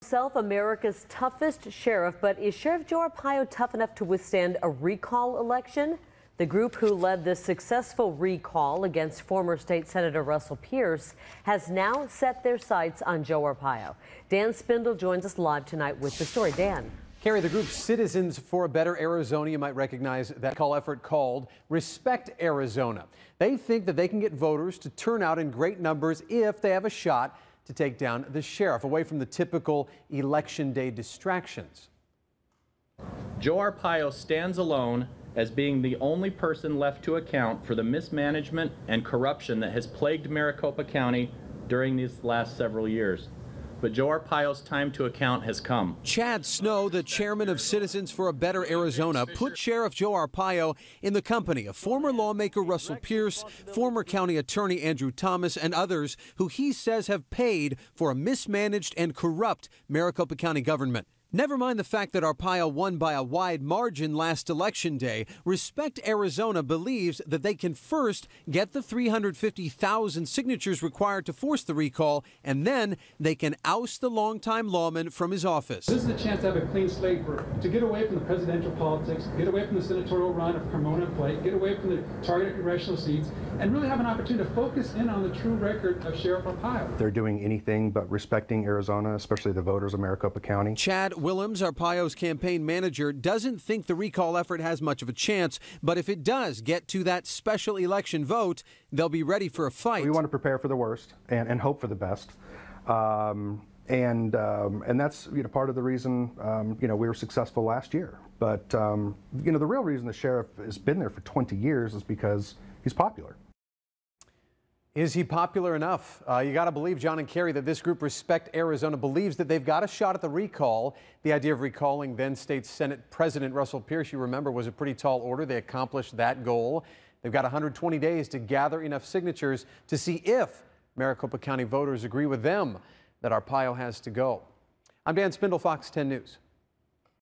Himself America's toughest sheriff, but is Sheriff Joe Arpaio tough enough to withstand a recall election? The group who led the successful recall against former state Senator Russell Pierce has now set their sights on Joe Arpaio. Dan Spindle joins us live tonight with the story. Dan. Carrie, the group Citizens for a Better Arizona, you might recognize that call effort called Respect Arizona. They think that they can get voters to turn out in great numbers if they have a shot to take down the sheriff, away from the typical election day distractions. Joe Arpaio stands alone as being the only person left to account for the mismanagement and corruption that has plagued Maricopa County during these last several years. But Joe Arpaio's time to account has come. Chad Snow, the chairman of Citizens for a Better Arizona, put Sheriff Joe Arpaio in the company of former lawmaker Russell Pierce, former county attorney Andrew Thomas, and others who he says have paid for a mismanaged and corrupt Maricopa County government. Never mind the fact that Arpaio won by a wide margin last election day, Respect Arizona believes that they can first get the 350,000 signatures required to force the recall, and then they can oust the longtime lawman from his office. This is a chance to have a clean slate to get away from the presidential politics, get away from the senatorial run of Cremona and Plate, get away from the targeted congressional seats, and really have an opportunity to focus in on the true record of Sheriff Arpaio. They're doing anything but respecting Arizona, especially the voters of Maricopa County. Chad Willems, Arpaio's campaign manager, doesn't think the recall effort has much of a chance, but if it does get to that special election vote, they'll be ready for a fight. We want to prepare for the worst and hope for the best. And that's part of the reason we were successful last year. But the real reason the sheriff has been there for 20 years is because he's popular. Is he popular enough? You got to believe, John and Carrie, that this group, Respect Arizona, believes that they've got a shot at the recall. The idea of recalling then State Senate President Russell Pierce, you remember, was a pretty tall order. They accomplished that goal. They've got 120 days to gather enough signatures to see if Maricopa County voters agree with them that Arpaio has to go. I'm Dan Spindle, Fox 10 News.